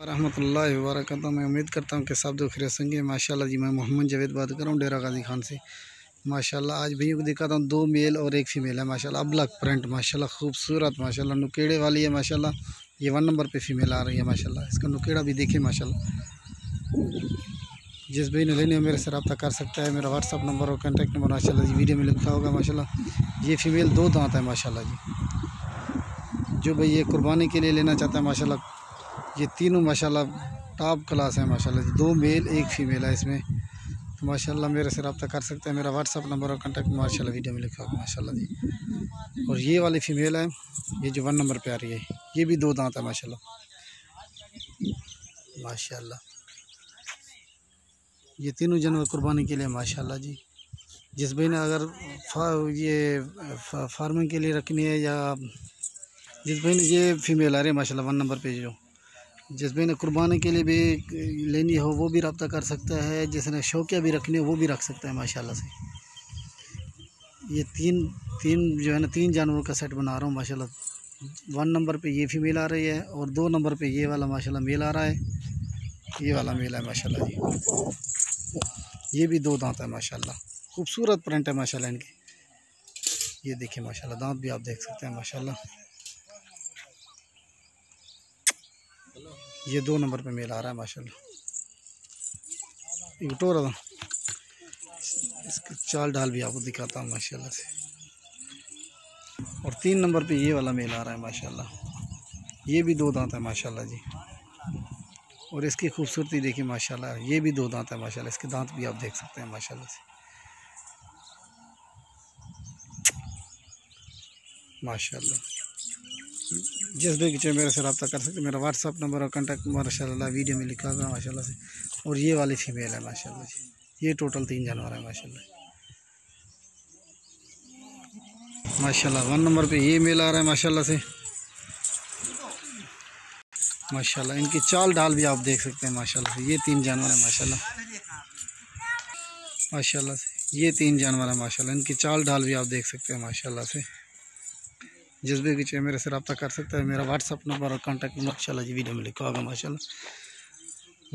रहमतुल्लाहि व बरकातहू। मैं उम्मीद करता हूँ कि सब दुख होंगे। माशाल्लाह जी, मैं मोहम्मद जावेद बात कर रहा हूँ डेरा गाजी खान से। माशाल्लाह आज भैया को दिखाता हूँ, 2 मेल और 1 फीमेल है। माशाल्लाह अबलक प्रिंट, माशाल्लाह खूबसूरत, माशाल्लाह नुकेड़े वाली है। माशाल्लाह ये 1 नंबर पे फीमेल आ रही है। माशाल्लाह इसका नुकेड़ा भी देखिए। माशाल्लाह जिस भाई ने लेने मेरे से रब्ता कर सकता है। मेरा व्हाट्सअप नंबर और कॉन्टैक्ट नंबर माशाल्लाह जी वीडियो में लिखा होगा। माशाल्लाह ये फीमेल 2 दांत है। माशाल्लाह जी, जो भाई ये कुर्बानी के लिए लेना चाहता है, माशाल्लाह ये तीनों माशाल्लाह टॉप क्लास है। माशाल्लाह जी 2 मेल 1 फीमेल है इसमें। तो माशाल्लाह मेरे से रब्ता कर सकते हैं। मेरा व्हाट्सअप नंबर और कॉन्टैक्ट माशाल्लाह वीडियो में लिखा होगा। माशाल्लाह जी, और ये वाली फीमेल है, ये जो 1 नंबर पे आ रही है, ये भी 2 दांत है। माशाल्लाह माशाल्लाह ये तीनों जानवर कुर्बानी के लिए। माशाल्लाह जी, जिस भाई ने अगर फार्मिंग के लिए रखनी है, या जिस भाई ने ये फीमेल आ रही है माशाल्लाह 1 नंबर पे, जो जिस भाई ने कुर्बानी के लिए भी लेनी हो वो भी रब्ता कर सकता है। जिसने शौकिया भी रखनी हो वो भी रख सकता है। माशाल्लाह से ये तीन तीन जो है ना, 3 जानवरों का सेट बना रहा हूँ। माशाल्लाह 1 नंबर पे ये फीमेल आ रही है, और 2 नंबर पे ये वाला माशाल्लाह मेल आ रहा है। ये वाला मेल है माशाल्लाह जी, ये भी 2 दांत है। माशाल्लाह खूबसूरत प्रिंट है माशाल्लाह इनकी। ये देखिए माशाल्लाह दांत भी आप देख सकते हैं। माशाल्लाह ये 2 नंबर पे मेल आ रहा है। माशाल्लाह एक टोरा था, इसकी चाल ढाल भी आपको दिखाता हूँ माशाल्लाह से। और 3 नंबर पे ये वाला मेल आ रहा है। माशाल्लाह ये भी 2 दांत है। माशाल्लाह जी, और इसकी खूबसूरती देखिए। माशाल्लाह ये भी 2 दांत है। माशाल्लाह इसके दांत भी आप देख सकते हैं। माशाल्लाह से माशाल्लाह जिस भी चाहिए मेरे से रब्ता कर सकते हैं। मेरा व्हाट्सअप नंबर और कॉन्टैक्ट नंबर माशाल्लाह वीडियो में लिखा हुआ माशाल्लाह से। और ये वाली फीमेल है माशाल्लाह जी, ये टोटल 3 जानवर है। माशाल्लाह माशाल्लाह 1 नंबर पे ये मेल आ रहा है। माशाल्लाह से माशाल्लाह इनकी चाल ढाल भी आप देख सकते हैं। माशाल्लाह से ये 3 जानवर है। माशाल्लाह माशाल्लाह से ये 3 जानवर है। माशाल्लाह इनकी चाल ढाल भी आप देख सकते हैं। माशाल्लाह से जिस भी की चाहिए मेरे से रब्ता कर सकता है। मेरा व्हाट्सअप नंबर और कॉन्टैक्ट नंबर माशाल्लाह जी वीडियो में लिखा होगा। माशाल्लाह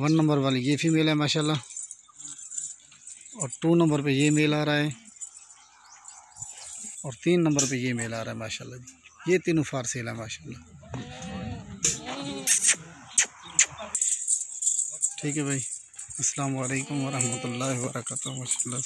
1 नंबर वाली ये फीमेल है। माशाल्लाह और 2 नंबर पे ये मेल आ रहा है, और 3 नंबर पे ये मेल आ रहा है। माशाल्लाह जी ये तीनों फार सेल है। माशाल्लाह ठीक है भाई, अस्सलाम वालेकुम व रहमतुल्लाहि व बरकातहू। माशाल्लाह।